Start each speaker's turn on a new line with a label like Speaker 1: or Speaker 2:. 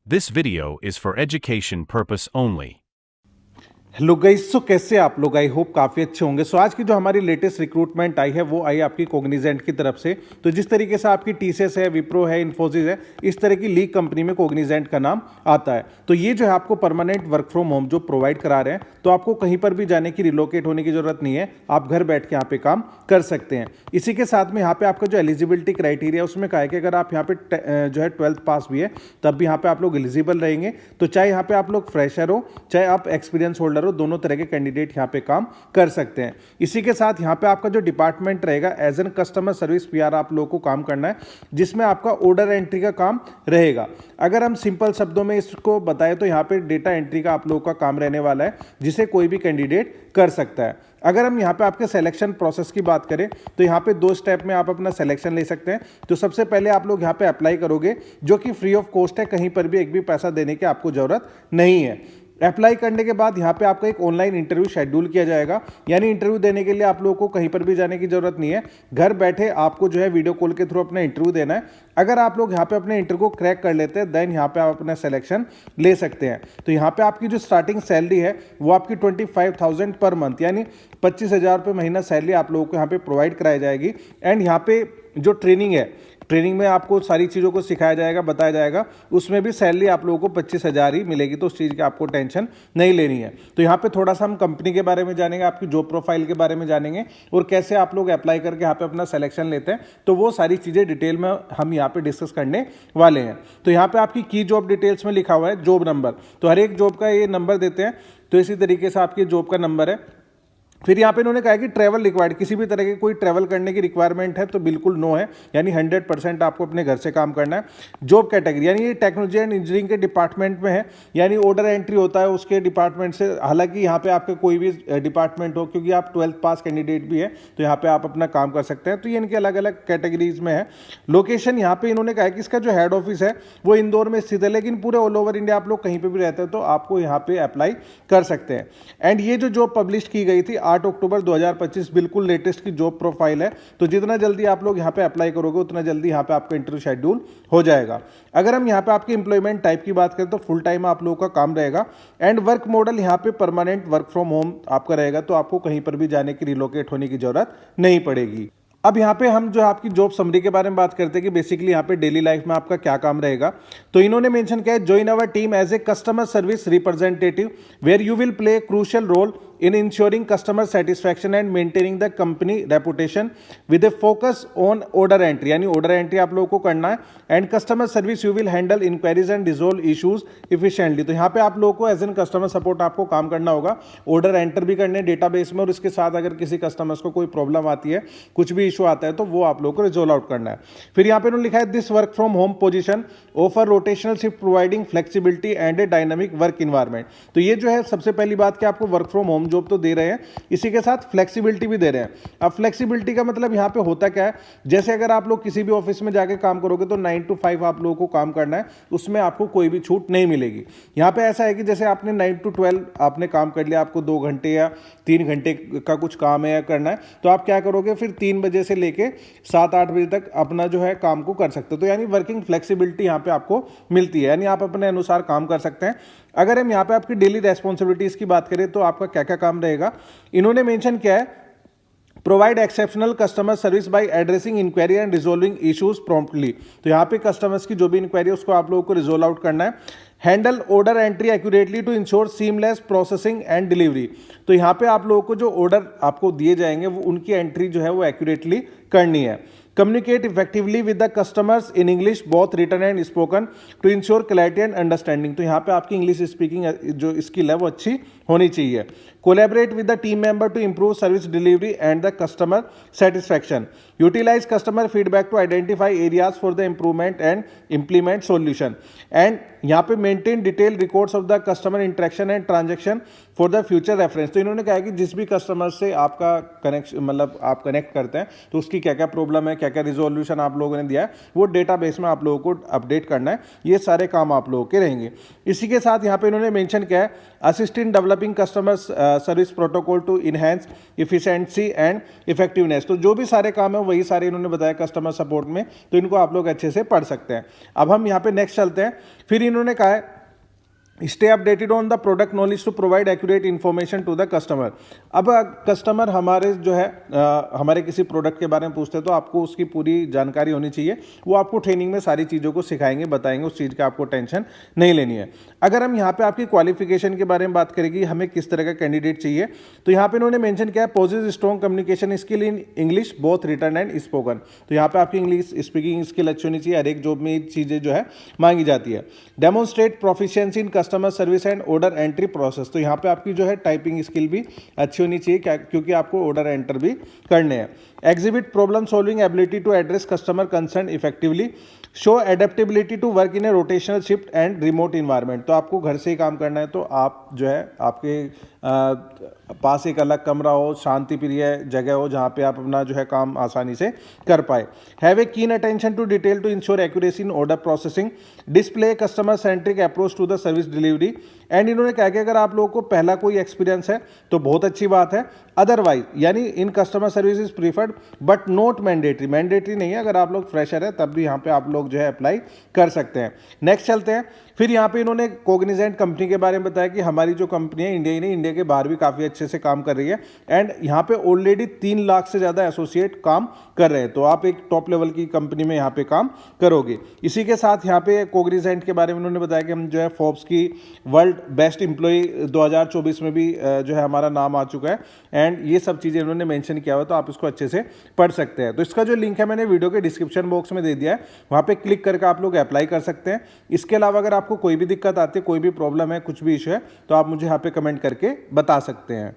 Speaker 1: This video is for education purpose only.
Speaker 2: Hello guys, so कैसे आप लोग? I hope काफ़ी अच्छे होंगे। सो आज की जो हमारी लेटेस्ट रिक्रूटमेंट आई है वो आई आपकी कॉग्निजेंट की तरफ से। तो जिस तरीके से आपकी टीसीएस है, विप्रो है, इन्फोसिस है, इस तरह की लीग कंपनी में कॉग्निजेंट का नाम आता है। तो ये जो है आपको परमानेंट वर्क फ्रॉम होम जो प्रोवाइड करा रहे हैं, तो आपको कहीं पर भी जाने की, रिलोकेट होने की जरूरत नहीं है। आप घर बैठ के यहाँ पे काम कर सकते हैं। इसी के साथ में यहाँ पे आपका जो एलिजिबिलिटी क्राइटेरिया उसमें कहा है कि अगर आप यहाँ पे जो है 12th पास भी है तब भी यहाँ पे आप लोग एलिजिबल रहेंगे। तो चाहे यहाँ पे आप लोग फ्रेशर हो, चाहे आप एक्सपीरियंस होल्डर हो, दोनों तरह के कैंडिडेट यहां पे काम कर सकते हैं। इसी के साथ यहां पे आपका जो डिपार्टमेंट रहेगा as an customer service PR आप लोगों को काम करना है, जिसमें आपका ऑर्डर एंट्री का काम रहेगा। अगर हम सिंपल शब्दों में इसको बताएं तो यहां पे डेटा एंट्री का आप लोगों का काम रहने वाला है, जिसे कोई भी कैंडिडेट कर सकता है। अगर हम यहाँ पे आपके सिलेक्शन प्रोसेस की बात करें तो यहाँ पे 2 स्टेप में आप अपना सिलेक्शन ले सकते हैं। तो सबसे पहले आप लोग यहाँ पे अप्लाई करोगे, जो कि फ्री ऑफ कॉस्ट है, कहीं पर भी एक भी पैसा देने की आपको जरूरत नहीं है। अप्लाई करने के बाद यहाँ पे आपका एक ऑनलाइन इंटरव्यू शेड्यूल किया जाएगा, यानी इंटरव्यू देने के लिए आप लोगों को कहीं पर भी जाने की जरूरत नहीं है। घर बैठे आपको जो है वीडियो कॉल के थ्रू अपना इंटरव्यू देना है। अगर आप लोग यहाँ पे अपने इंटरव्यू को क्रैक कर लेते हैं देन यहाँ पे आप अपना सिलेक्शन ले सकते हैं। तो यहाँ पे आपकी जो स्टार्टिंग सैलरी है वो आपकी 25,000 पर मंथ, यानी 25,000 रुपये महीना सैलरी आप लोगों को यहाँ पे प्रोवाइड कराई जाएगी। एंड यहाँ पे जो ट्रेनिंग है, ट्रेनिंग में आपको सारी चीज़ों को सिखाया जाएगा, बताया जाएगा, उसमें भी सैलरी आप लोगों को 25,000 ही मिलेगी। तो उस चीज़ की आपको टेंशन नहीं लेनी है। तो यहाँ पे थोड़ा सा हम कंपनी के बारे में जानेंगे, आपकी जॉब प्रोफाइल के बारे में जानेंगे, और कैसे आप लोग अप्लाई करके यहाँ पे अपना सिलेक्शन लेते हैं। तो वो सारी चीज़ें डिटेल में हम यहाँ पे डिस्कस करने वाले हैं। तो यहाँ पे आपकी की जॉब डिटेल्स में लिखा हुआ है जॉब नंबर। तो हर एक जॉब का ये नंबर देते हैं। तो इसी तरीके से आपकी जॉब का नंबर है। फिर यहाँ पे इन्होंने कहा कि ट्रैवल रिक्वायर्ड, किसी भी तरह की कोई ट्रैवल करने की रिक्वायरमेंट है तो बिल्कुल नो है, यानी 100% आपको अपने घर से काम करना है। जॉब कैटेगरी, यानी ये टेक्नोलॉजी एंड इंजीनियरिंग के डिपार्टमेंट में है, यानी ऑर्डर एंट्री होता है उसके डिपार्टमेंट से। हालांकि यहाँ पे आपके कोई भी डिपार्टमेंट हो, क्योंकि आप 12th पास कैंडिडेट भी है, तो यहाँ पे आप अपना काम कर सकते हैं। तो ये इनके अलग अलग कैटेगरीज में है। लोकेशन यहाँ पे इन्होंने कहा है कि इसका जो हेड ऑफिस है वो इंदौर में स्थित है, लेकिन पूरे ऑल ओवर इंडिया आप लोग कहीं पर भी रहते हैं तो आपको यहाँ पे अप्लाई कर सकते हैं। एंड ये जो जॉब पब्लिश की गई थी 8 अक्टूबर 2025, बिल्कुल लेटेस्ट की जॉब प्रोफाइल है। तो जितना जल्दी आप लोग यहाँ पे अप्लाई करोगे उतना जल्दी यहाँ पे आपका इंटरव्यू शेड्यूल हो जाएगा। अगर हम यहाँ पे आपके एम्प्लॉयमेंट टाइप की बात करें तो फुल टाइम आप लोगों का काम रहेगा। एंड वर्क मॉडल यहाँ पे परमानेंट वर्क फ्रॉम होम आपका रहेगा, तो आपको कहीं पर भी जाने की, रिलोकेट होने की जरूरत नहीं पड़ेगी। अब यहाँ पे हम जो आपकी जॉब समरी के बारे में बात करते हैं कि बेसिकली यहाँ पे डेली लाइफ में आपका क्या काम रहेगा। तो इन्होंने मेंशन किया है, join our team as a customer service representative where you will play crucial role in ensuring customer satisfaction and maintaining the company reputation with a focus on order entry, यानी order entry आप लोगों को करना है। And customer service you will handle inquiries and resolve issues efficiently. तो यहाँ पे आप लोगों को एज एन कस्टमर सपोर्ट आपको काम करना होगा, ऑर्डर एंटर भी करने डेटाबेस में, और इसके साथ अगर किसी कस्टमर्स को कोई प्रॉब्लम आती है, कुछ भी इशू आता है, तो वो आप लोगों को रिजोल्व आउट करना है। फिर यहाँ पे उन्होंने लिखा है, this work from home position offer rotational shift providing flexibility and a dynamic work environment. तो ये जो है सबसे पहली बात कि आपको वर्क फ्रॉम होम जॉब तो दे रहे हैं, इसी के साथ फ्लेक्सिबिलिटी भी दे रहे हैं। अब फ्लेक्सिबिलिटी का मतलब यहां पे होता क्या है, जैसे अगर आप लोग किसी भी ऑफिस में जाके काम करोगे तो 9 to 5 आप लोगों को काम करना है, उसमें आपको कोई भी छूट नहीं मिलेगी। यहां पे ऐसा है कि जैसे आपने 9 to 12 आपने काम कर लिया, आपको 2 घंटे या 3 घंटे का कुछ काम है या करना है, तो आप क्या करोगे, फिर 3 बजे से लेके 7-8 बजे तक अपना जो है काम को कर सकते हो। तो यानी वर्किंग फ्लेक्सिबिलिटी यहाँ पे आपको मिलती है, यानी आप अपने अनुसार काम कर सकते हैं। अगर हम यहाँ पे आपकी डेली रेस्पॉन्सिबिलिटीज की बात करें तो आपका क्या क्या काम रहेगा, इन्होंने मेंशन किया है, provide exceptional customer service by addressing inquiry and resolving issues promptly. तो यहाँ पे कस्टमर्स की जो भी इंक्वायरी है उसको आप लोगों को रिजोल्व आउट करना है। Handle order entry accurately to ensure seamless processing and delivery. तो यहाँ पे आप लोगों को जो ऑर्डर आपको दिए जाएंगे वो उनकी एंट्री जो है वो एक्यूरेटली करनी है। Communicate effectively with the customers in English both written and spoken to ensure clarity and understanding. तो यहाँ पे आपकी इंग्लिश स्पीकिंग जो स्किल है वो अच्छी होनी चाहिए। Collaborate with the team member to improve service delivery and the customer satisfaction. Utilize customer feedback to identify areas for the improvement and implement solution. And यहाँ पे maintain detail records of the customer interaction and transaction for the future reference. तो इन्होंने कहा है कि जिस भी customer से आपका कनेक्शन मतलब आप कनेक्ट करते हैं तो उसकी क्या क्या प्रॉब्लम है, क्या क्या रिजोल्यूशन आप लोगों ने दिया है, वो डेटाबेस में आप लोगों को अपडेट करना है। ये सारे काम आप लोगों के रहेंगे। इसी के साथ यहाँ पे इन्होंने मेंशन किया है assist in developing customer service protocol to enhance efficiency and effectiveness. तो जो भी सारे काम है वही सारे इन्होंने बताया कस्टमर सपोर्ट में, तो इनको आप लोग अच्छे से पढ़ सकते हैं। अब हम यहाँ पे नेक्स्ट चलते हैं। फिर इन्होंने कहा है stay updated on the product knowledge to provide accurate information to the customer. अब कस्टमर हमारे जो है हमारे किसी प्रोडक्ट के बारे में पूछते हैं तो आपको उसकी पूरी जानकारी होनी चाहिए। वो आपको ट्रेनिंग में सारी चीज़ों को सिखाएंगे, बताएंगे, उस चीज़ की आपको टेंशन नहीं लेनी है। अगर हम यहाँ पे आपकी क्वालिफिकेशन के बारे में बात करेंगे, हमें किस तरह का कैंडिडेट चाहिए, तो यहाँ पे इन्होंने मेंशन किया है possess strong communication skill in English both written and spoken. तो यहाँ पे आपकी इंग्लिश स्पीकिंग स्किल अच्छी होनी चाहिए। हर एक जॉब में ये चीज़ें जो है मांगी जाती है। Demonstrate proficiency in customer service and order entry process. तो यहाँ पे आपकी जो है टाइपिंग स्किल भी अच्छी होनी चाहिए, क्योंकि आपको ऑर्डर एंटर भी करने हैं। Exhibit problem solving ability to address customer concern effectively. Show adaptability to work in a rotational shift and remote environment. तो आपको घर से ही काम करना है तो आप जो है आपके पास एक अलग कमरा हो, शांति प्रिय जगह हो जहाँ पे आप अपना जो है काम आसानी से कर पाए। Have a keen attention to detail to ensure accuracy in order processing. Display customer centric approach to the service delivery. And इन्होंने कहा कि अगर आप लोगों को पहला कोई एक्सपीरियंस है तो बहुत अच्छी बात है, अदरवाइज यानी in customer service is preferred but not mandatory. Mandatory नहीं है, अगर आप लोग फ्रेशर है तब भी यहाँ पे आप लोग जो है अप्लाई कर सकते हैं। नेक्स्ट चलते हैं। फिर यहाँ पे इन्होंने कोग्निजेंट कंपनी के बारे में बताया कि हमारी जो कंपनी है इंडिया ही नहीं, इंडिया के बाहर भी काफ़ी अच्छे से काम कर रही है। एंड यहाँ पे ऑलरेडी 3 लाख से ज़्यादा एसोसिएट काम कर रहे हैं। तो आप एक टॉप लेवल की कंपनी में यहाँ पे काम करोगे। इसी के साथ यहाँ पे कोग्निजेंट के बारे में उन्होंने बताया कि हम जो है फोर्ब्स की वर्ल्ड बेस्ट एम्प्लॉय 2024 में भी जो है हमारा नाम आ चुका है। एंड ये सब चीज़ें उन्होंने मेंशन किया हुआ, तो आप इसको अच्छे से पढ़ सकते हैं। तो इसका जो लिंक है मैंने वीडियो के डिस्क्रिप्शन बॉक्स में दे दिया है, वहाँ पे क्लिक करके आप लोग अप्लाई कर सकते हैं। इसके अलावा अगर आपको कोई भी दिक्कत आती है, कोई भी प्रॉब्लम है, कुछ भी इशू है, तो आप मुझे यहाँ पे कमेंट करके बता सकते हैं।